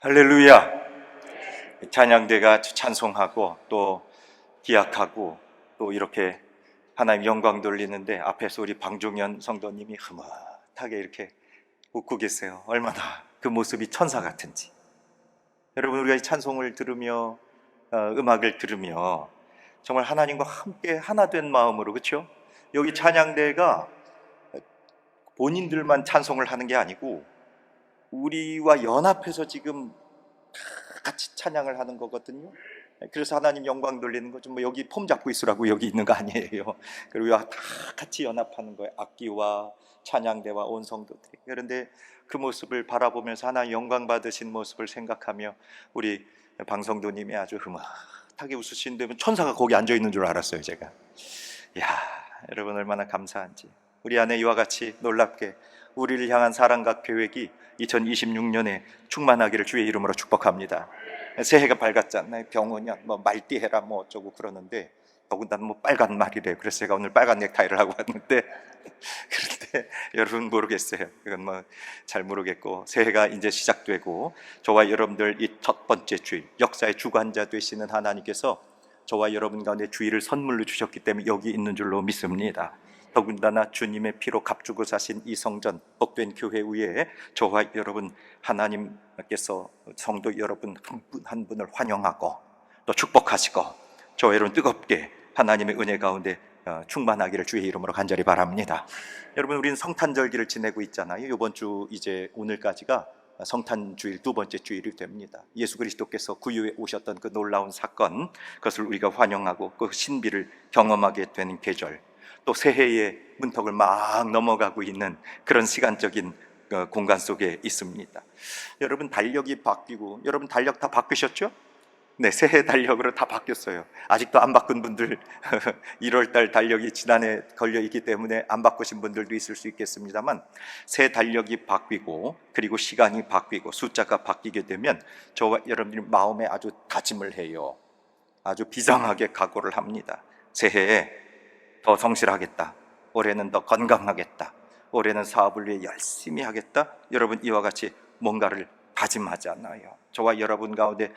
할렐루야. 찬양대가 찬송하고 또 기악하고 또 이렇게 하나님 영광 돌리는데 앞에서 우리 방종현 성도님이 흐뭇하게 이렇게 웃고 계세요. 얼마나 그 모습이 천사 같은지. 여러분, 우리가 이 찬송을 들으며 음악을 들으며 정말 하나님과 함께 하나 된 마음으로, 그렇죠? 여기 찬양대가 본인들만 찬송을 하는 게 아니고 우리와 연합해서 지금 같이 찬양을 하는 거거든요. 그래서 하나님 영광 돌리는 거죠. 뭐 여기 폼 잡고 있으라고 여기 있는 거 아니에요. 그리고 다 같이 연합하는 거예요. 악기와 찬양대와 온 성도들이. 그런데 그 모습을 바라보면서 하나님 영광 받으신 모습을 생각하며 우리 방성도님이 아주 흐뭇하게 웃으시는데 천사가 거기 앉아 있는 줄 알았어요, 제가. 야, 여러분 얼마나 감사한지. 우리 안에 이와 같이 놀랍게 우리를 향한 사랑과 계획이 2026년에 충만하기를 주의 이름으로 축복합니다. 새해가 밝았잖아요. 병원이야 뭐 말띠해라 뭐 어쩌고 그러는데 더군다나 뭐 빨간 말이래요. 그래서 제가 오늘 빨간 넥타이를 하고 왔는데 그런데 여러분 모르겠어요. 그건 뭐 잘 모르겠고, 새해가 이제 시작되고 저와 여러분들 이 첫 번째 주일, 역사의 주관자 되시는 하나님께서 저와 여러분 가운데 주일을 선물로 주셨기 때문에 여기 있는 줄로 믿습니다. 더군다나 주님의 피로 값주고 사신 이 성전, 복된 교회 위에 저와 여러분, 하나님께서 성도 여러분 한 분 한 분을 환영하고 또 축복하시고 저와 여러분 뜨겁게 하나님의 은혜 가운데 충만하기를 주의 이름으로 간절히 바랍니다. 여러분, 우리는 성탄절기를 지내고 있잖아요. 이번 주 이제 오늘까지가 성탄주일 두 번째 주일이 됩니다. 예수 그리스도께서 구유에 오셨던 그 놀라운 사건, 그것을 우리가 환영하고 그 신비를 경험하게 되는 계절, 또 새해의 문턱을 막 넘어가고 있는 그런 시간적인 공간 속에 있습니다. 여러분 달력이 바뀌고, 여러분 달력 다 바꾸셨죠? 네, 새해 달력으로 다 바뀌었어요. 아직도 안 바꾼 분들 1월달 달력이 지난해 걸려 있기 때문에 안 바꾸신 분들도 있을 수 있겠습니다만, 새 달력이 바뀌고 그리고 시간이 바뀌고 숫자가 바뀌게 되면 저와 여러분들이 마음에 아주 다짐을 해요. 아주 비장하게 각오를 합니다. 새해에 더 성실하겠다, 올해는 더 건강하겠다, 올해는 사업을 위해 열심히 하겠다. 여러분 이와 같이 뭔가를 다짐하잖아요. 저와 여러분 가운데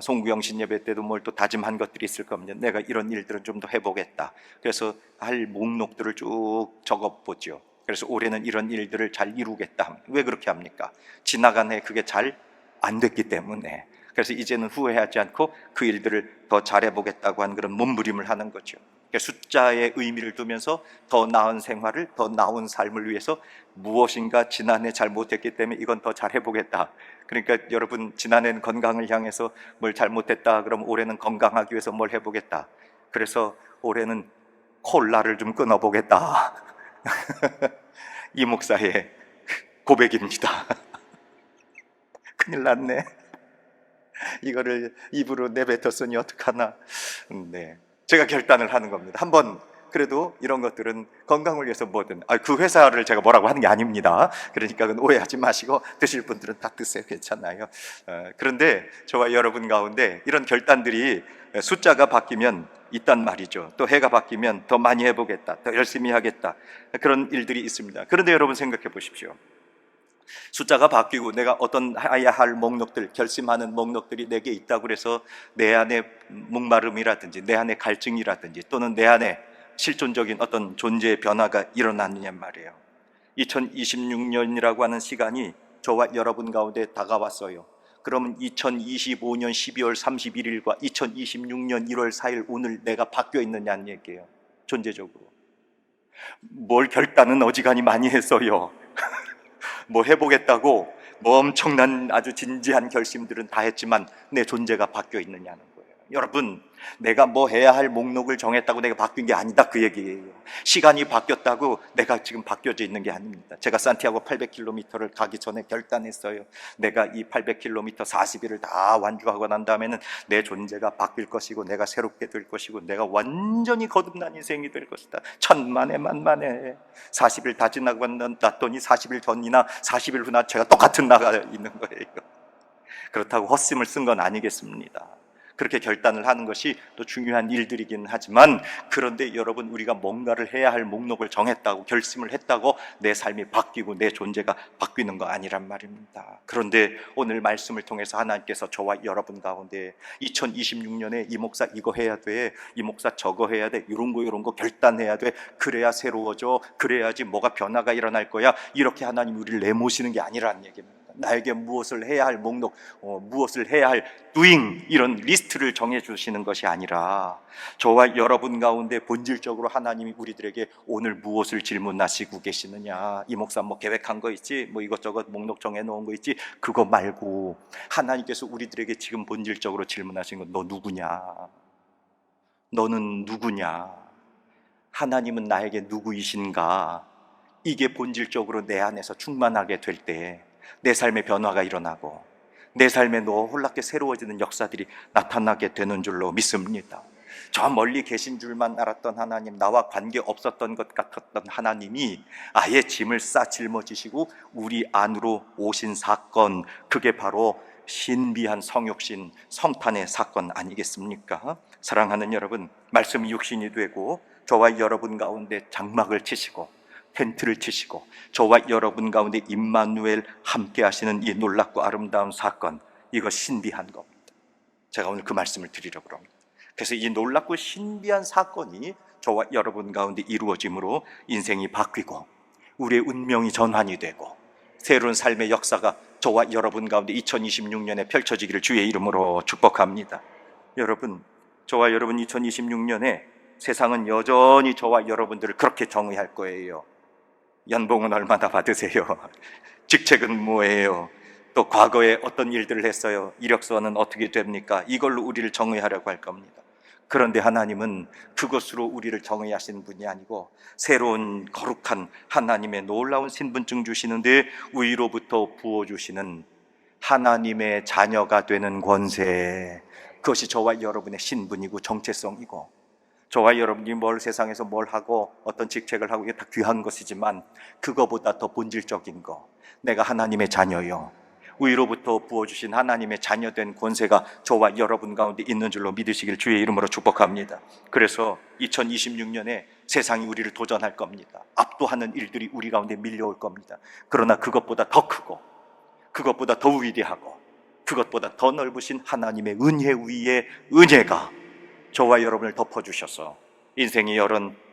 송구영신 예배 때도 뭘 또 다짐한 것들이 있을 겁니다. 내가 이런 일들은 좀 더 해보겠다. 그래서 할 목록들을 쭉 적어보죠. 그래서 올해는 이런 일들을 잘 이루겠다. 왜 그렇게 합니까? 지나간 해 그게 잘 안 됐기 때문에. 그래서 이제는 후회하지 않고 그 일들을 더 잘해보겠다고 하는 그런 몸부림을 하는 거죠. 숫자의 의미를 두면서 더 나은 생활을, 더 나은 삶을 위해서 무엇인가 지난해 잘못했기 때문에 이건 더 잘해보겠다. 그러니까 여러분, 지난해는 건강을 향해서 뭘 잘못했다 그럼 올해는 건강하기 위해서 뭘 해보겠다. 그래서 올해는 콜라를 좀 끊어보겠다. 이 목사의 고백입니다. 큰일 났네. 이거를 입으로 내뱉었으니 어떡하나. 네, 제가 결단을 하는 겁니다. 한번 그래도 이런 것들은 건강을 위해서 뭐든, 그 회사를 제가 뭐라고 하는 게 아닙니다. 그러니까 오해하지 마시고 드실 분들은 다 드세요. 괜찮아요. 그런데 저와 여러분 가운데 이런 결단들이 숫자가 바뀌면 있단 말이죠. 또 해가 바뀌면 더 많이 해보겠다, 더 열심히 하겠다, 그런 일들이 있습니다. 그런데 여러분 생각해 보십시오. 숫자가 바뀌고 내가 어떤 해야 할 목록들, 결심하는 목록들이 내게 있다고 해서 내 안에 목마름이라든지 내 안에 갈증이라든지 또는 내 안에 실존적인 어떤 존재의 변화가 일어나느냐 말이에요. 2026년이라고 하는 시간이 저와 여러분 가운데 다가왔어요. 그러면 2025년 12월 31일과 2026년 1월 4일 오늘 내가 바뀌어 있느냐는 얘기예요. 존재적으로. 뭘 결단은 어지간히 많이 했어요. 뭐 해보겠다고 뭐 엄청난 아주 진지한 결심들은 다 했지만 내 존재가 바뀌어 있느냐는 거예요. 여러분, 내가 뭐 해야 할 목록을 정했다고 내가 바뀐 게 아니다, 그 얘기예요. 시간이 바뀌었다고 내가 지금 바뀌어져 있는 게 아닙니다. 제가 산티아고 800km를 가기 전에 결단했어요. 내가 이 800km 40일을 다 완주하고 난 다음에는 내 존재가 바뀔 것이고 내가 새롭게 될 것이고 내가 완전히 거듭난 인생이 될 것이다. 천만에 만만에 40일 다 지나고 났더니 40일 전이나 40일 후나 제가 똑같은 나가 있는 거예요. 그렇다고 헛심을 쓴 건 아니겠습니다. 그렇게 결단을 하는 것이 또 중요한 일들이긴 하지만, 그런데 여러분, 우리가 뭔가를 해야 할 목록을 정했다고 결심을 했다고 내 삶이 바뀌고 내 존재가 바뀌는 거 아니란 말입니다. 그런데 오늘 말씀을 통해서 하나님께서 저와 여러분 가운데 2026년에 이 목사 이거 해야 돼, 이 목사 저거 해야 돼, 이런 거 결단해야 돼, 그래야 새로워져, 그래야지 뭐가 변화가 일어날 거야, 이렇게 하나님 우리를 내모시는 게 아니라는 얘기입니다. 나에게 무엇을 해야 할 목록, 무엇을 해야 할 doing, 이런 리스트를 정해주시는 것이 아니라 저와 여러분 가운데 본질적으로 하나님이 우리들에게 오늘 무엇을 질문하시고 계시느냐, 이 목사 뭐 계획한 거 있지, 뭐 이것저것 목록 정해놓은 거 있지, 그거 말고 하나님께서 우리들에게 지금 본질적으로 질문하시는 건 너 누구냐, 너는 누구냐, 하나님은 나에게 누구이신가, 이게 본질적으로 내 안에서 충만하게 될 때 내 삶의 변화가 일어나고 내 삶에 놀랍게 새로워지는 역사들이 나타나게 되는 줄로 믿습니다. 저 멀리 계신 줄만 알았던 하나님, 나와 관계 없었던 것 같았던 하나님이 아예 짐을 싸 짊어지시고 우리 안으로 오신 사건, 그게 바로 신비한 성육신, 성탄의 사건 아니겠습니까? 사랑하는 여러분, 말씀이 육신이 되고 저와 여러분 가운데 장막을 치시고 텐트를 치시고 저와 여러분 가운데 임마누엘 함께 하시는 이 놀랍고 아름다운 사건, 이거 신비한 겁니다. 제가 오늘 그 말씀을 드리려고 합니다. 그래서 이 놀랍고 신비한 사건이 저와 여러분 가운데 이루어짐으로 인생이 바뀌고 우리의 운명이 전환이 되고 새로운 삶의 역사가 저와 여러분 가운데 2026년에 펼쳐지기를 주의 이름으로 축복합니다. 여러분, 저와 여러분 2026년에 세상은 여전히 저와 여러분들을 그렇게 정의할 거예요. 연봉은 얼마나 받으세요? 직책은 뭐예요? 또 과거에 어떤 일들을 했어요? 이력서는 어떻게 됩니까? 이걸로 우리를 정의하려고 할 겁니다. 그런데 하나님은 그것으로 우리를 정의하시는 분이 아니고 새로운 거룩한 하나님의 놀라운 신분증 주시는데 위로부터 부어주시는 하나님의 자녀가 되는 권세, 그것이 저와 여러분의 신분이고 정체성이고, 저와 여러분이 세상에서 뭘 하고 어떤 직책을 하고 이게 다 귀한 것이지만 그거보다 더 본질적인 거, 내가 하나님의 자녀요, 위로부터 부어주신 하나님의 자녀된 권세가 저와 여러분 가운데 있는 줄로 믿으시길 주의 이름으로 축복합니다. 그래서 2026년에 세상이 우리를 도전할 겁니다. 압도하는 일들이 우리 가운데 밀려올 겁니다. 그러나 그것보다 더 크고 그것보다 더 위대하고 그것보다 더 넓으신 하나님의 은혜 위에 은혜가 저와 여러분을 덮어주셔서 인생의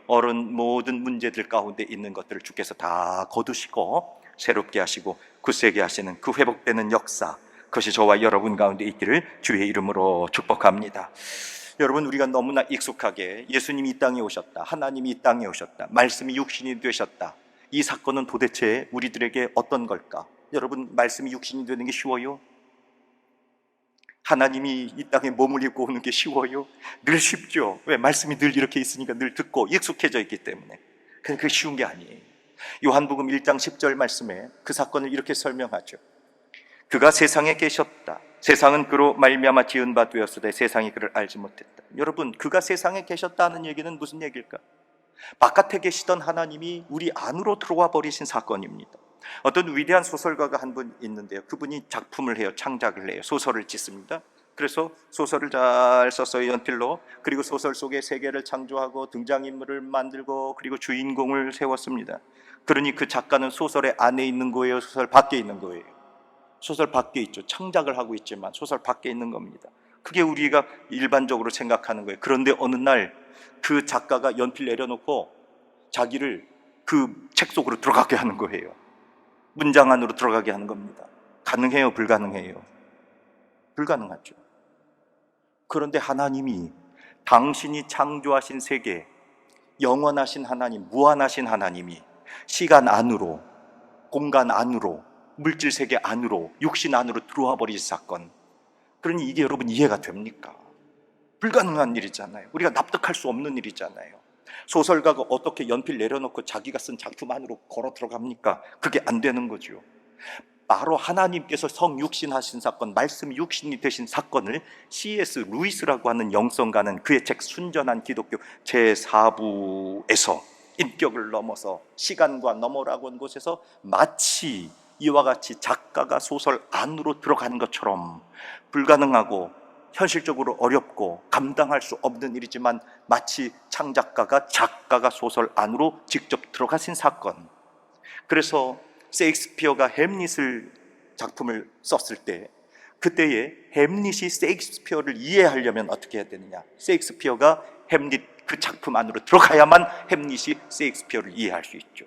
어른 모든 문제들 가운데 있는 것들을 주께서 다 거두시고 새롭게 하시고 굳세게 하시는 그 회복되는 역사, 그것이 저와 여러분 가운데 있기를 주의 이름으로 축복합니다. 여러분, 우리가 너무나 익숙하게 예수님이 이 땅에 오셨다, 하나님이 이 땅에 오셨다, 말씀이 육신이 되셨다, 이 사건은 도대체 우리들에게 어떤 걸까? 여러분, 말씀이 육신이 되는 게 쉬워요? 하나님이 이 땅에 몸을 입고 오는 게 쉬워요? 늘 쉽죠. 왜? 말씀이 늘 이렇게 있으니까 늘 듣고 익숙해져 있기 때문에. 그냥 그게 쉬운 게 아니에요. 요한복음 1장 10절 말씀에 그 사건을 이렇게 설명하죠. 그가 세상에 계셨다. 세상은 그로 말미암아 지은 바 되었으되 세상이 그를 알지 못했다. 여러분, 그가 세상에 계셨다는 얘기는 무슨 얘기일까? 바깥에 계시던 하나님이 우리 안으로 들어와 버리신 사건입니다. 어떤 위대한 소설가가 한 분 있는데요, 그분이 작품을 해요. 창작을 해요. 소설을 짓습니다. 그래서 소설을 잘 썼어요, 연필로. 그리고 소설 속에 세계를 창조하고 등장인물을 만들고 그리고 주인공을 세웠습니다. 그러니 그 작가는 소설의 안에 있는 거예요, 소설 밖에 있는 거예요? 소설 밖에 있죠. 창작을 하고 있지만 소설 밖에 있는 겁니다. 그게 우리가 일반적으로 생각하는 거예요. 그런데 어느 날 그 작가가 연필 내려놓고 자기를 그 책 속으로 들어가게 하는 거예요. 문장 안으로 들어가게 하는 겁니다. 가능해요? 불가능해요? 불가능하죠. 그런데 하나님이 당신이 창조하신 세계, 영원하신 하나님, 무한하신 하나님이 시간 안으로, 공간 안으로, 물질 세계 안으로, 육신 안으로 들어와 버린 사건, 그러니 이게 여러분 이해가 됩니까? 불가능한 일이잖아요. 우리가 납득할 수 없는 일이잖아요. 소설가가 어떻게 연필 내려놓고 자기가 쓴 작품 안으로 걸어 들어갑니까? 그게 안 되는 거죠. 바로 하나님께서 성육신하신 사건, 말씀이 육신이 되신 사건을 C.S. 루이스라고 하는 영성가는 그의 책 순전한 기독교 제4부에서 인격을 넘어서 시간과 너머라고 하는 곳에서 마치 이와 같이 작가가 소설 안으로 들어가는 것처럼 불가능하고 현실적으로 어렵고 감당할 수 없는 일이지만 마치 작가가 소설 안으로 직접 들어가신 사건. 그래서 셰익스피어가 햄릿을 작품을 썼을 때 그때에 햄릿이 셰익스피어를 이해하려면 어떻게 해야 되느냐, 셰익스피어가 햄릿 그 작품 안으로 들어가야만 햄릿이 셰익스피어를 이해할 수 있죠.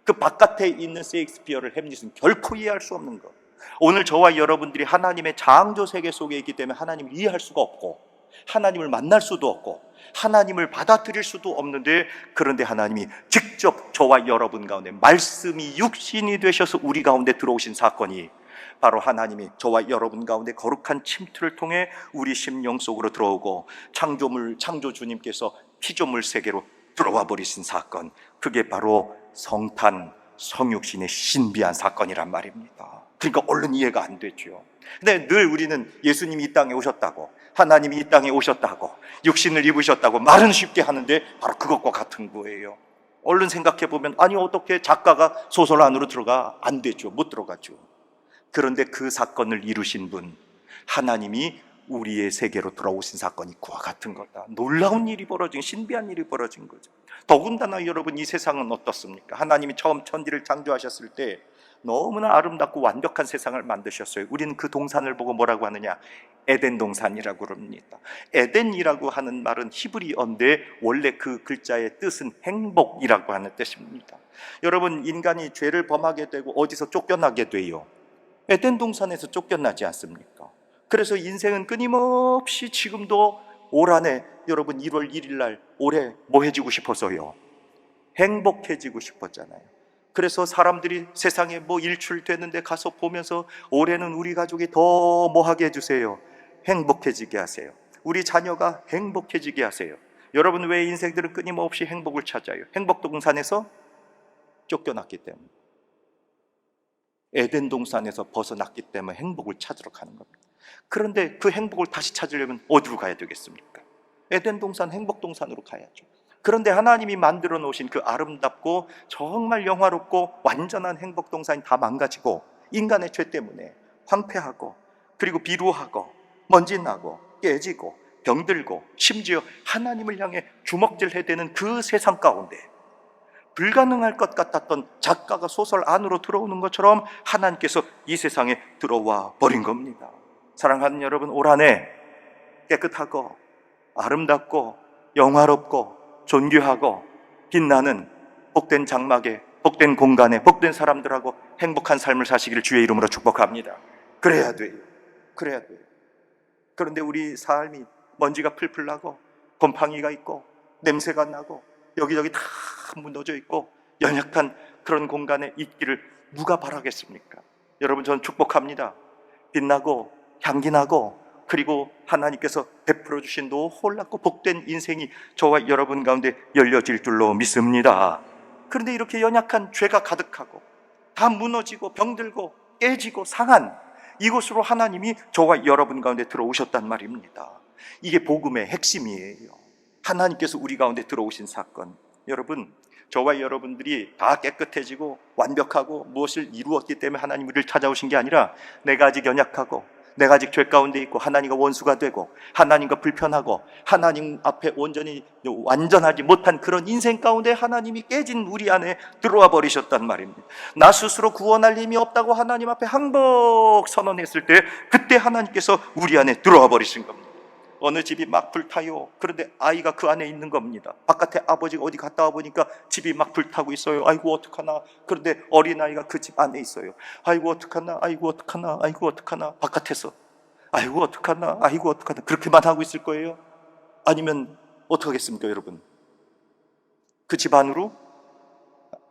그 바깥에 있는 셰익스피어를 햄릿은 결코 이해할 수 없는 것. 오늘 저와 여러분들이 하나님의 창조 세계 속에 있기 때문에 하나님을 이해할 수가 없고 하나님을 만날 수도 없고 하나님을 받아들일 수도 없는데, 그런데 하나님이 직접 저와 여러분 가운데 말씀이 육신이 되셔서 우리 가운데 들어오신 사건이 바로 하나님이 저와 여러분 가운데 거룩한 침투를 통해 우리 심령 속으로 들어오고 창조 주님께서 피조물 세계로 들어와 버리신 사건, 그게 바로 성탄 성육신의 신비한 사건이란 말입니다. 그러니까 얼른 이해가 안 되죠. 근데 늘 우리는 예수님이 이 땅에 오셨다고, 하나님이 이 땅에 오셨다고, 육신을 입으셨다고 말은 쉽게 하는데 바로 그것과 같은 거예요. 얼른 생각해 보면, 아니 어떻게 작가가 소설 안으로 들어가? 안 되죠. 못 들어가죠. 그런데 그 사건을 이루신 분, 하나님이 우리의 세계로 돌아오신 사건이 그와 같은 거다. 놀라운 일이 벌어진, 신비한 일이 벌어진 거죠. 더군다나 여러분, 이 세상은 어떻습니까? 하나님이 처음 천지를 창조하셨을 때 너무나 아름답고 완벽한 세상을 만드셨어요. 우리는 그 동산을 보고 뭐라고 하느냐? 에덴 동산이라고 그럽니다. 에덴이라고 하는 말은 히브리어인데 원래 그 글자의 뜻은 행복이라고 하는 뜻입니다. 여러분, 인간이 죄를 범하게 되고 어디서 쫓겨나게 돼요? 에덴 동산에서 쫓겨나지 않습니까? 그래서 인생은 끊임없이 지금도 올 한해 여러분 1월 1일 날 올해 뭐 해지고 싶어서요? 행복해지고 싶었잖아요. 그래서 사람들이 세상에 뭐 일출되는데 가서 보면서 올해는 우리 가족이 더 뭐 하게 해주세요? 행복해지게 하세요. 우리 자녀가 행복해지게 하세요. 여러분, 왜 인생들은 끊임없이 행복을 찾아요? 행복 동산에서 쫓겨났기 때문에, 에덴 동산에서 벗어났기 때문에 행복을 찾으러 가는 겁니다. 그런데 그 행복을 다시 찾으려면 어디로 가야 되겠습니까? 에덴 동산, 행복 동산으로 가야죠. 그런데 하나님이 만들어 놓으신 그 아름답고 정말 영화롭고 완전한 행복 동산이 다 망가지고 인간의 죄 때문에 황폐하고, 그리고 비루하고 먼지 나고 깨지고 병들고 심지어 하나님을 향해 주먹질해야 되는 그 세상 가운데 불가능할 것 같았던 작가가 소설 안으로 들어오는 것처럼 하나님께서 이 세상에 들어와 버린 겁니다. 사랑하는 여러분, 올 한해 깨끗하고 아름답고 영화롭고 존귀하고 빛나는 복된 장막에, 복된 공간에, 복된 사람들하고 행복한 삶을 사시기를 주의 이름으로 축복합니다. 그래야 돼요. 그래야 돼요. 그런데 우리 삶이 먼지가 풀풀 나고 곰팡이가 있고 냄새가 나고 여기저기 다 무너져 있고 연약한 그런 공간에 있기를 누가 바라겠습니까? 여러분, 저는 축복합니다. 빛나고 향기나고 그리고 하나님께서 베풀어 주신 놀랍고 복된 인생이 저와 여러분 가운데 열려질 줄로 믿습니다. 그런데 이렇게 연약한 죄가 가득하고 다 무너지고 병들고 깨지고 상한 이곳으로 하나님이 저와 여러분 가운데 들어오셨단 말입니다. 이게 복음의 핵심이에요. 하나님께서 우리 가운데 들어오신 사건. 여러분, 저와 여러분들이 다 깨끗해지고 완벽하고 무엇을 이루었기 때문에 하나님 우리를 찾아오신 게 아니라, 내가 아직 연약하고 내가 아직 죄 가운데 있고 하나님과 원수가 되고 하나님과 불편하고 하나님 앞에 온전히 완전하지 못한 그런 인생 가운데 하나님이 깨진 우리 안에 들어와 버리셨단 말입니다. 나 스스로 구원할 힘이 없다고 하나님 앞에 항복 선언했을 때 그때 하나님께서 우리 안에 들어와 버리신 겁니다. 어느 집이 막 불타요. 그런데 아이가 그 안에 있는 겁니다. 바깥에 아버지가 어디 갔다 와보니까 집이 막 불타고 있어요. 아이고 어떡하나. 그런데 어린아이가 그 집 안에 있어요. 아이고 어떡하나, 아이고 어떡하나, 아이고 어떡하나. 바깥에서 아이고 어떡하나, 아이고 어떡하나. 그렇게만 하고 있을 거예요? 아니면 어떡하겠습니까 여러분? 그 집 안으로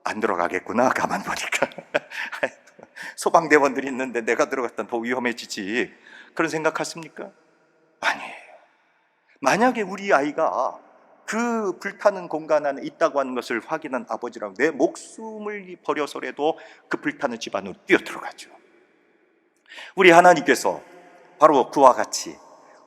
안 들어가겠구나, 가만 보니까. 소방대원들이 있는데 내가 들어갔다 더 위험해지지, 그런 생각하십니까? 아니에요. 만약에 우리 아이가 그 불타는 공간 안에 있다고 하는 것을 확인한 아버지라면 내 목숨을 버려서라도 그 불타는 집 안으로 뛰어들어가죠. 우리 하나님께서 바로 그와 같이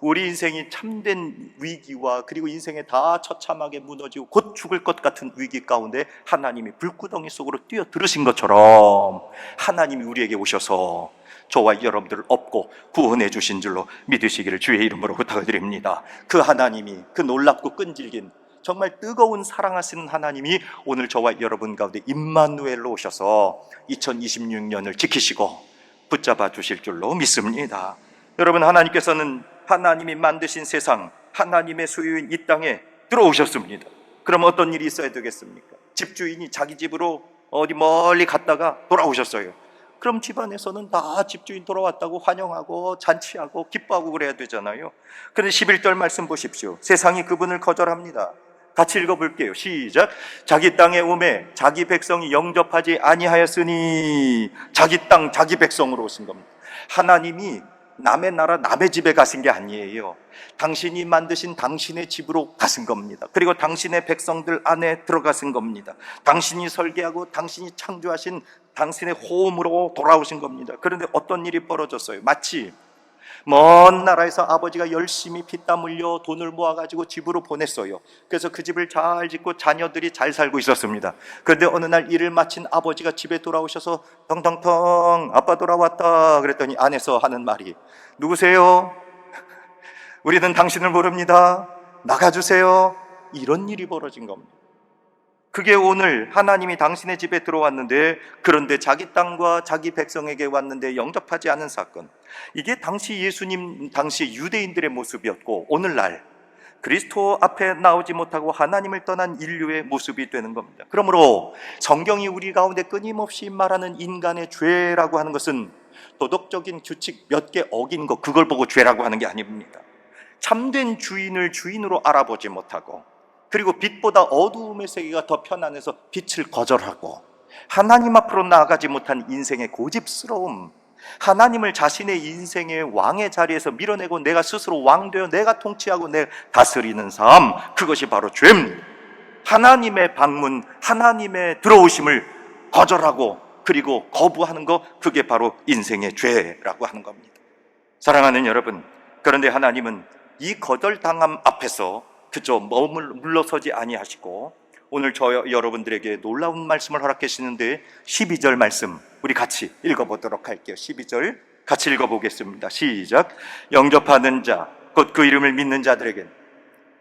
우리 인생이 참된 위기와 그리고 인생에 다 처참하게 무너지고 곧 죽을 것 같은 위기 가운데 하나님이 불구덩이 속으로 뛰어들으신 것처럼 하나님이 우리에게 오셔서 저와 여러분들을 업고 구원해 주신 줄로 믿으시기를 주의 이름으로 부탁을 드립니다. 그 하나님이, 그 놀랍고 끈질긴 정말 뜨거운 사랑하시는 하나님이 오늘 저와 여러분 가운데 임마누엘로 오셔서 2026년을 지키시고 붙잡아 주실 줄로 믿습니다. 여러분, 하나님께서는 하나님이 만드신 세상, 하나님의 소유인 이 땅에 들어오셨습니다. 그럼 어떤 일이 있어야 되겠습니까? 집주인이 자기 집으로 어디 멀리 갔다가 돌아오셨어요. 그럼 집안에서는 다 집주인 돌아왔다고 환영하고 잔치하고 기뻐하고 그래야 되잖아요. 그런데 11절 말씀 보십시오. 세상이 그분을 거절합니다. 같이 읽어볼게요. 시작. 자기 땅에 오매 자기 백성이 영접하지 아니하였으니. 자기 땅 자기 백성으로 오신 겁니다. 하나님이 남의 나라 남의 집에 가신 게 아니에요. 당신이 만드신 당신의 집으로 가신 겁니다. 그리고 당신의 백성들 안에 들어가신 겁니다. 당신이 설계하고 당신이 창조하신 당신의 호흡으로 돌아오신 겁니다. 그런데 어떤 일이 벌어졌어요? 마치 먼 나라에서 아버지가 열심히 피땀 흘려 돈을 모아가지고 집으로 보냈어요. 그래서 그 집을 잘 짓고 자녀들이 잘 살고 있었습니다. 그런데 어느 날 일을 마친 아버지가 집에 돌아오셔서 텅텅텅 아빠 돌아왔다 그랬더니 안에서 하는 말이, 누구세요? 우리는 당신을 모릅니다. 나가주세요. 이런 일이 벌어진 겁니다. 그게 오늘 하나님이 당신의 집에 들어왔는데, 그런데 자기 땅과 자기 백성에게 왔는데 영접하지 않은 사건. 이게 당시 예수님, 당시 유대인들의 모습이었고, 오늘날 그리스도 앞에 나오지 못하고 하나님을 떠난 인류의 모습이 되는 겁니다. 그러므로 성경이 우리 가운데 끊임없이 말하는 인간의 죄라고 하는 것은 도덕적인 규칙 몇 개 어긴 것, 그걸 보고 죄라고 하는 게 아닙니다. 참된 주인을 주인으로 알아보지 못하고, 그리고 빛보다 어두움의 세계가 더 편안해서 빛을 거절하고, 하나님 앞으로 나아가지 못한 인생의 고집스러움, 하나님을 자신의 인생의 왕의 자리에서 밀어내고 내가 스스로 왕되어 내가 통치하고 내가 다스리는 삶, 그것이 바로 죄입니다. 하나님의 방문, 하나님의 들어오심을 거절하고 그리고 거부하는 것, 그게 바로 인생의 죄라고 하는 겁니다. 사랑하는 여러분, 그런데 하나님은 이 거절당함 앞에서 그저 물러서지 아니하시고 오늘 여러분들에게 놀라운 말씀을 허락하시는데, 12절 말씀 우리 같이 읽어보도록 할게요. 12절 같이 읽어보겠습니다. 시작. 영접하는 자, 곧 그 이름을 믿는 자들에겐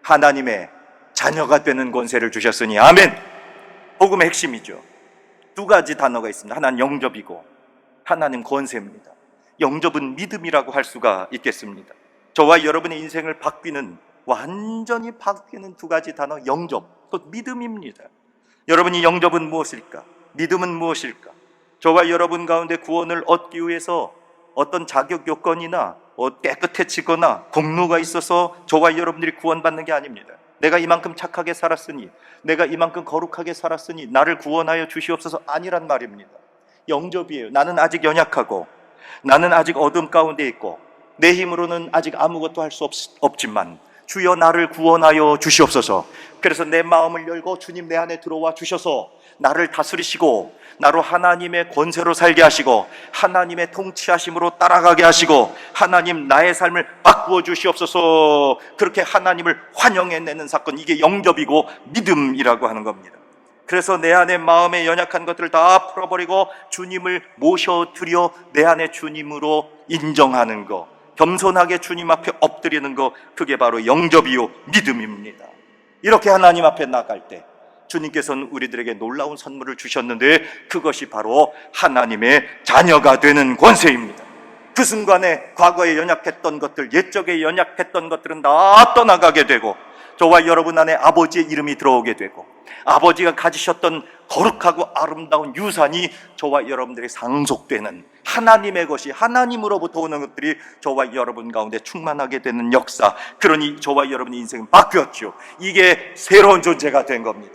하나님의 자녀가 되는 권세를 주셨으니. 아멘. 복음의 핵심이죠. 두 가지 단어가 있습니다. 하나는 영접이고 하나는 권세입니다. 영접은 믿음이라고 할 수가 있겠습니다. 저와 여러분의 인생을 바뀌는, 완전히 바뀌는 두 가지 단어, 영접, 곧 믿음입니다. 여러분이 영접은 무엇일까? 믿음은 무엇일까? 저와 여러분 가운데 구원을 얻기 위해서 어떤 자격 요건이나 깨끗해지거나 공로가 있어서 저와 여러분들이 구원받는 게 아닙니다. 내가 이만큼 착하게 살았으니, 내가 이만큼 거룩하게 살았으니 나를 구원하여 주시옵소서, 아니란 말입니다. 영접이에요. 나는 아직 연약하고 나는 아직 어둠 가운데 있고 내 힘으로는 아직 아무것도 할 수 없지만 주여 나를 구원하여 주시옵소서. 그래서 내 마음을 열고 주님 내 안에 들어와 주셔서 나를 다스리시고 나로 하나님의 권세로 살게 하시고 하나님의 통치하심으로 따라가게 하시고 하나님 나의 삶을 바꾸어 주시옵소서. 그렇게 하나님을 환영해내는 사건, 이게 영접이고 믿음이라고 하는 겁니다. 그래서 내 안에 마음의 연약한 것들을 다 풀어버리고 주님을 모셔드려 내 안에 주님으로 인정하는 것, 겸손하게 주님 앞에 엎드리는 것, 그게 바로 영접이요 믿음입니다. 이렇게 하나님 앞에 나갈 때 주님께서는 우리들에게 놀라운 선물을 주셨는데, 그것이 바로 하나님의 자녀가 되는 권세입니다. 그 순간에 과거에 연약했던 것들, 옛적에 연약했던 것들은 다 떠나가게 되고 저와 여러분 안에 아버지의 이름이 들어오게 되고 아버지가 가지셨던 거룩하고 아름다운 유산이 저와 여러분들이 상속되는, 하나님의 것이 하나님으로부터 오는 것들이 저와 여러분 가운데 충만하게 되는 역사, 그러니 저와 여러분의 인생은 바뀌었죠. 이게 새로운 존재가 된 겁니다.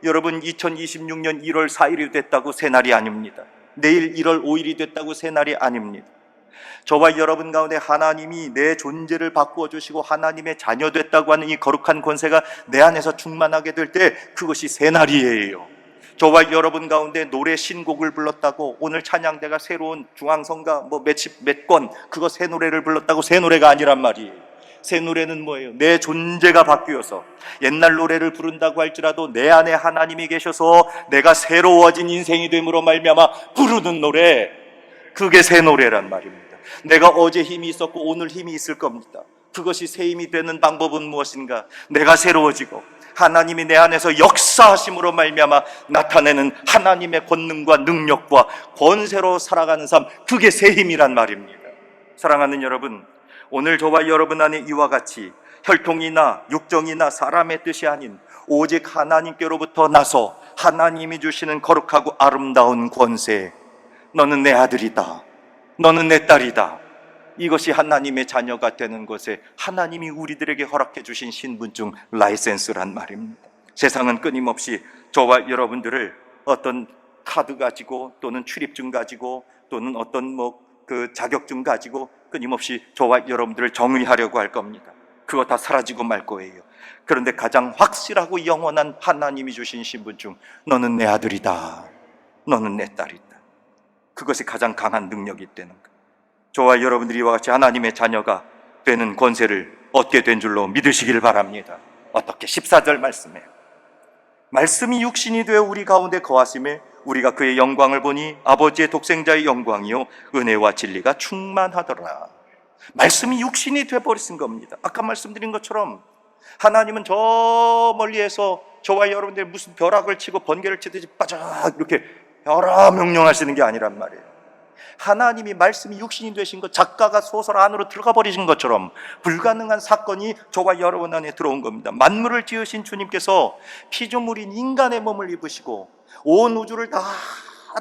여러분, 2026년 1월 4일이 됐다고 새날이 아닙니다. 내일 1월 5일이 됐다고 새날이 아닙니다. 저와 여러분 가운데 하나님이 내 존재를 바꾸어 주시고 하나님의 자녀 됐다고 하는 이 거룩한 권세가 내 안에서 충만하게 될 때, 그것이 새날이에요. 저와 여러분 가운데 노래 신곡을 불렀다고 오늘 찬양대가 새로운 중앙성가 몇 권, 그거 새 노래를 불렀다고 새 노래가 아니란 말이에요. 새 노래는 뭐예요? 내 존재가 바뀌어서 옛날 노래를 부른다고 할지라도 내 안에 하나님이 계셔서 내가 새로워진 인생이 됨으로 말미암아 부르는 노래, 그게 새 노래란 말입니다. 내가 어제 힘이 있었고 오늘 힘이 있을 겁니다. 그것이 새 힘이 되는 방법은 무엇인가? 내가 새로워지고 하나님이 내 안에서 역사하심으로 말미암아 나타내는 하나님의 권능과 능력과 권세로 살아가는 삶, 그게 새 힘이란 말입니다. 사랑하는 여러분, 오늘 저와 여러분 안에 이와 같이 혈통이나 육정이나 사람의 뜻이 아닌 오직 하나님께로부터 나서 하나님이 주시는 거룩하고 아름다운 권세, 너는 내 아들이다, 너는 내 딸이다, 이것이 하나님의 자녀가 되는 것에 하나님이 우리들에게 허락해 주신 신분증 라이센스란 말입니다. 세상은 끊임없이 저와 여러분들을 어떤 카드 가지고 또는 출입증 가지고 또는 어떤 그 자격증 가지고 끊임없이 저와 여러분들을 정의하려고 할 겁니다. 그거 다 사라지고 말 거예요. 그런데 가장 확실하고 영원한 하나님이 주신 신분증, 너는 내 아들이다, 너는 내 딸이다, 그것이 가장 강한 능력이 되는 거예요. 저와 여러분들이 이와 같이 하나님의 자녀가 되는 권세를 얻게 된 줄로 믿으시길 바랍니다. 어떻게? 14절 말씀이에요. 말씀이 육신이 되어 우리 가운데 거하심에 우리가 그의 영광을 보니 아버지의 독생자의 영광이요 은혜와 진리가 충만하더라. 말씀이 육신이 되어버리신 겁니다. 아까 말씀드린 것처럼 하나님은 저 멀리에서 저와 여러분들 무슨 벼락을 치고 번개를 치듯이 빠작 이렇게 여러 명령하시는 게 아니란 말이에요. 하나님이 말씀이 육신이 되신 것, 작가가 소설 안으로 들어가 버리신 것처럼 불가능한 사건이 저와 여러분 안에 들어온 겁니다. 만물을 지으신 주님께서 피조물인 인간의 몸을 입으시고 온 우주를 다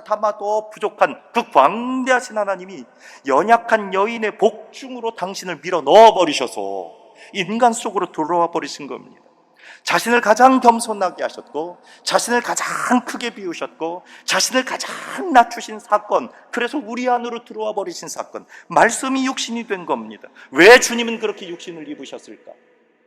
담아도 부족한 그 광대하신 하나님이 연약한 여인의 복중으로 당신을 밀어 넣어버리셔서 인간 속으로 들어와 버리신 겁니다. 자신을 가장 겸손하게 하셨고 자신을 가장 크게 비우셨고 자신을 가장 낮추신 사건, 그래서 우리 안으로 들어와 버리신 사건, 말씀이 육신이 된 겁니다. 왜 주님은 그렇게 육신을 입으셨을까?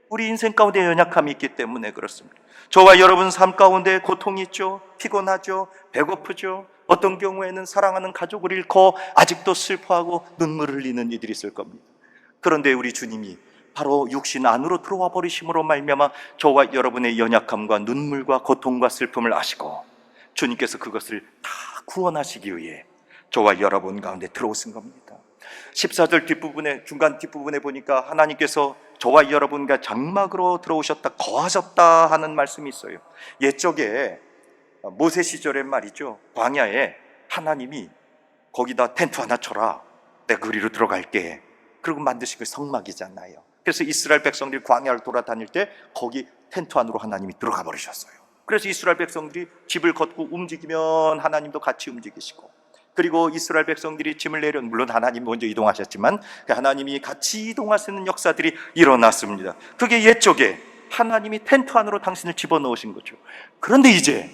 우리 인생 가운데 연약함이 있기 때문에 그렇습니다. 저와 여러분 삶 가운데 고통이 있죠. 피곤하죠. 배고프죠. 어떤 경우에는 사랑하는 가족을 잃고 아직도 슬퍼하고 눈물을 흘리는 이들이 있을 겁니다. 그런데 우리 주님이 바로 육신 안으로 들어와 버리심으로 말미암아 저와 여러분의 연약함과 눈물과 고통과 슬픔을 아시고 주님께서 그것을 다 구원하시기 위해 저와 여러분 가운데 들어오신 겁니다. 14절 뒷부분에, 중간 뒷부분에 보니까 하나님께서 저와 여러분과 장막으로 들어오셨다, 거하셨다 하는 말씀이 있어요. 옛적에 모세 시절의 말이죠. 광야에 하나님이 거기다 텐트 하나 쳐라, 내가 그리로 들어갈게, 그리고 만드신 게 성막이잖아요. 그래서 이스라엘 백성들이 광야를 돌아다닐 때 거기 텐트 안으로 하나님이 들어가 버리셨어요. 그래서 이스라엘 백성들이 집을 걷고 움직이면 하나님도 같이 움직이시고, 그리고 이스라엘 백성들이 짐을 내려, 물론 하나님 먼저 이동하셨지만 하나님이 같이 이동하시는 역사들이 일어났습니다. 그게 옛적에 하나님이 텐트 안으로 당신을 집어넣으신 거죠. 그런데 이제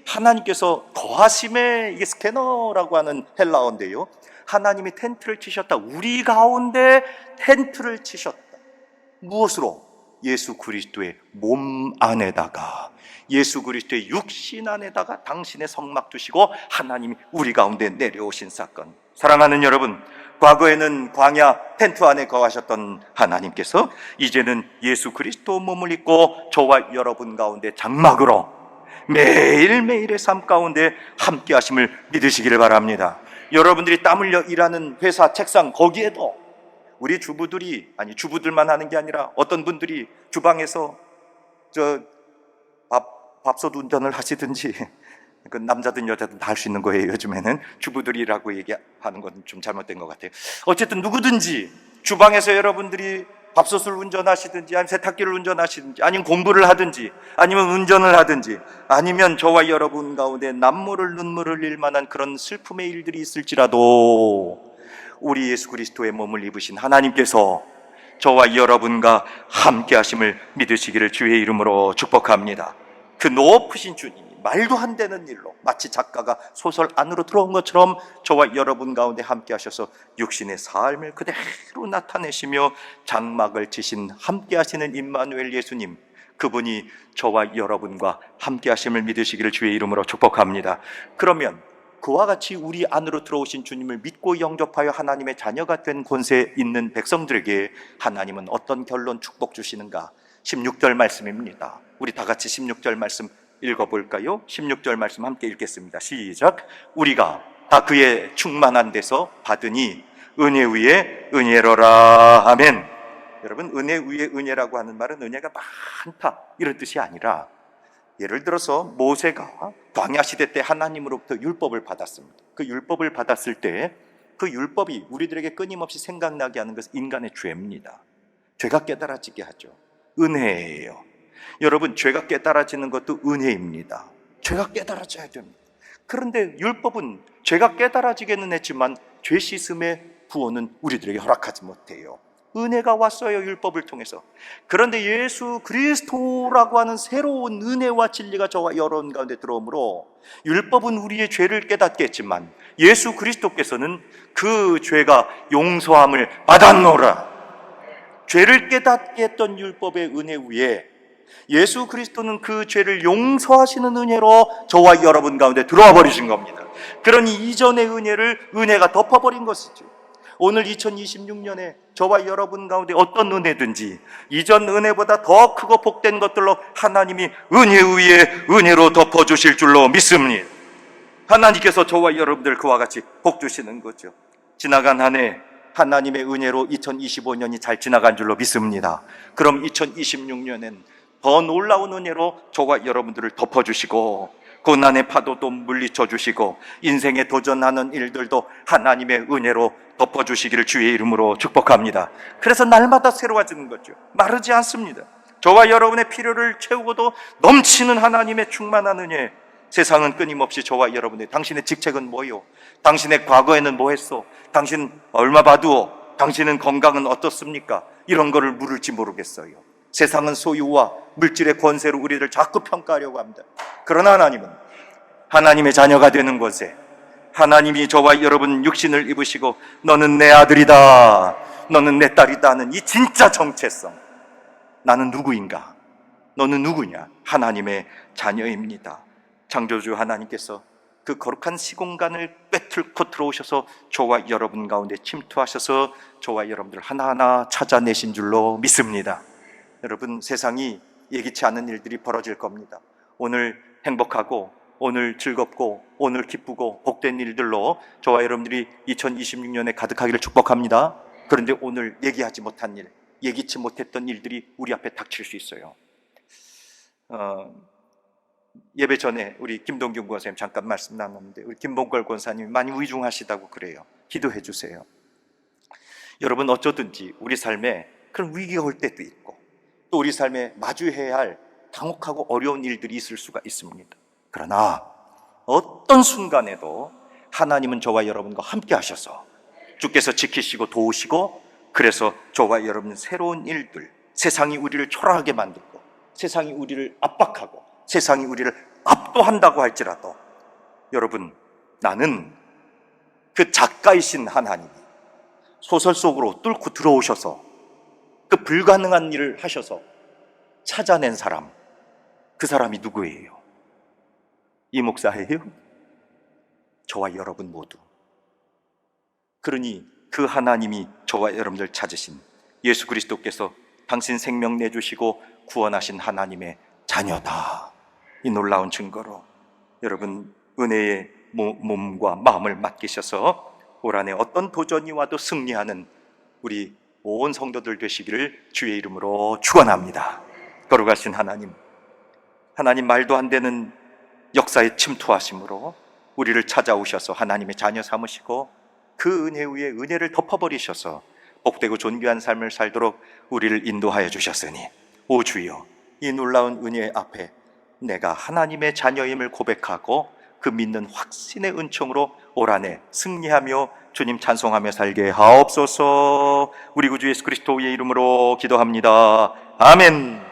하나님께서 거하심의, 이게 스캐너라고 하는 헬라어인데요, 하나님이 텐트를 치셨다, 우리 가운데 텐트를 치셨다. 무엇으로? 예수 그리스도의 몸 안에다가, 예수 그리스도의 육신 안에다가 당신의 성막 두시고 하나님이 우리 가운데 내려오신 사건. 사랑하는 여러분, 과거에는 광야 텐트 안에 거하셨던 하나님께서 이제는 예수 그리스도 몸을 입고 저와 여러분 가운데 장막으로 매일매일의 삶 가운데 함께 하심을 믿으시기를 바랍니다. 여러분들이 땀 흘려 일하는 회사 책상, 거기에도 우리 주부들이, 아니 주부들만 하는 게 아니라 어떤 분들이 주방에서 밥솥 운전을 하시든지, 그 남자든 여자든 다 할 수 있는 거예요. 요즘에는 주부들이라고 얘기하는 건 좀 잘못된 것 같아요. 어쨌든 누구든지 주방에서 여러분들이 밥솥을 운전하시든지 아니면 세탁기를 운전하시든지 아니면 공부를 하든지 아니면 운전을 하든지 아니면 저와 여러분 가운데 남모를 눈물을 흘릴 만한 그런 슬픔의 일들이 있을지라도 우리 예수 그리스도의 몸을 입으신 하나님께서 저와 여러분과 함께 하심을 믿으시기를 주의 이름으로 축복합니다. 그 높으신 주님이 말도 안 되는 일로 마치 작가가 소설 안으로 들어온 것처럼 저와 여러분 가운데 함께 하셔서 육신의 삶을 그대로 나타내시며 장막을 치신 함께 하시는 임마누엘 예수님, 그분이 저와 여러분과 함께 하심을 믿으시기를 주의 이름으로 축복합니다. 그러면 그와 같이 우리 안으로 들어오신 주님을 믿고 영접하여 하나님의 자녀가 된 권세 있는 백성들에게 하나님은 어떤 결론 축복 주시는가? 16절 말씀입니다. 우리 다 같이 16절 말씀 읽어볼까요? 16절 말씀 함께 읽겠습니다. 시작. 우리가 다 그의 충만한 데서 받으니 은혜 위에 은혜로라. 아멘. 여러분, 은혜 위에 은혜라고 하는 말은 은혜가 많다 이런 뜻이 아니라, 예를 들어서 모세가 광야 시대 때 하나님으로부터 율법을 받았습니다. 그 율법을 받았을 때 그 율법이 우리들에게 끊임없이 생각나게 하는 것은 인간의 죄입니다. 죄가 깨달아지게 하죠. 은혜예요. 여러분, 죄가 깨달아지는 것도 은혜입니다. 죄가 깨달아져야 됩니다. 그런데 율법은 죄가 깨달아지게는 했지만 죄 씻음의 구원은 우리들에게 허락하지 못해요. 은혜가 왔어요, 율법을 통해서. 그런데 예수 그리스도라고 하는 새로운 은혜와 진리가 저와 여러분 가운데 들어오므로, 율법은 우리의 죄를 깨닫게 했지만 예수 그리스도께서는 그 죄가 용서함을 받았노라. 죄를 깨닫게 했던 율법의 은혜 위에 예수 그리스도는 그 죄를 용서하시는 은혜로 저와 여러분 가운데 들어와 버리신 겁니다. 그러니 이전의 은혜가 덮어버린 것이죠. 오늘 2026년에 저와 여러분 가운데 어떤 은혜든지 이전 은혜보다 더 크고 복된 것들로 하나님이 은혜 위에 은혜로 덮어주실 줄로 믿습니다. 하나님께서 저와 여러분들 그와 같이 복 주시는 거죠. 지나간 한 해 하나님의 은혜로 2025년이 잘 지나간 줄로 믿습니다. 그럼 2026년엔 더 놀라운 은혜로 저와 여러분들을 덮어주시고, 고난의 파도도 물리쳐 주시고, 인생에 도전하는 일들도 하나님의 은혜로 덮어주시기를 주의 이름으로 축복합니다. 그래서 날마다 새로워지는 거죠. 마르지 않습니다. 저와 여러분의 필요를 채우고도 넘치는 하나님의 충만한 은혜. 세상은 끊임없이 저와 여러분의, 당신의 직책은 뭐요? 당신의 과거에는 뭐 했어? 당신 얼마 봐두어? 당신은 건강은 어떻습니까? 이런 거를 물을지 모르겠어요. 세상은 소유와 물질의 권세로 우리를 자꾸 평가하려고 합니다. 그러나 하나님은 하나님의 자녀가 되는 것에, 하나님이 저와 여러분 육신을 입으시고 너는 내 아들이다, 너는 내 딸이다 하는 이 진짜 정체성, 나는 누구인가? 너는 누구냐? 하나님의 자녀입니다. 창조주 하나님께서 그 거룩한 시공간을 꿰뚫고 들어오셔서 저와 여러분 가운데 침투하셔서 저와 여러분들 하나하나 찾아내신 줄로 믿습니다. 여러분, 세상이 예기치 않은 일들이 벌어질 겁니다. 오늘 행복하고, 오늘 즐겁고, 오늘 기쁘고 복된 일들로 저와 여러분들이 2026년에 가득하기를 축복합니다. 그런데 오늘 얘기하지 못한 일, 예기치 못했던 일들이 우리 앞에 닥칠 수 있어요. 예배 전에 우리 김동균 권사님 잠깐 말씀 나눴는데, 우리 김봉걸 권사님이 많이 위중하시다고 그래요. 기도해 주세요. 여러분, 어쩌든지 우리 삶에 그런 위기가 올 때도 있고, 또 우리 삶에 마주해야 할 당혹하고 어려운 일들이 있을 수가 있습니다. 그러나 어떤 순간에도 하나님은 저와 여러분과 함께 하셔서 주께서 지키시고 도우시고, 그래서 저와 여러분 새로운 일들, 세상이 우리를 초라하게 만들고 세상이 우리를 압박하고 세상이 우리를 압도한다고 할지라도, 여러분, 나는 그 작가이신 하나님이 소설 속으로 뚫고 들어오셔서 그 불가능한 일을 하셔서 찾아낸 사람, 그 사람이 누구예요? 이 목사예요? 저와 여러분 모두. 그러니 그 하나님이 저와 여러분들 찾으신 예수 그리스도께서 당신 생명 내주시고 구원하신 하나님의 자녀다, 이 놀라운 증거로 여러분 은혜의 몸과 마음을 맡기셔서 올 한해 어떤 도전이 와도 승리하는 우리 온 성도들 되시기를 주의 이름으로 축원합니다. 거룩하신 하나님, 하나님 말도 안 되는 역사에 침투하심으로 우리를 찾아오셔서 하나님의 자녀 삼으시고 그 은혜 위에 은혜를 덮어버리셔서 복되고 존귀한 삶을 살도록 우리를 인도하여 주셨으니, 오 주여, 이 놀라운 은혜 앞에 내가 하나님의 자녀임을 고백하고 그 믿는 확신의 은총으로 올 한해 승리하며 주님 찬송하며 살게 하옵소서. 우리 구주 예수 그리스도의 이름으로 기도합니다. 아멘.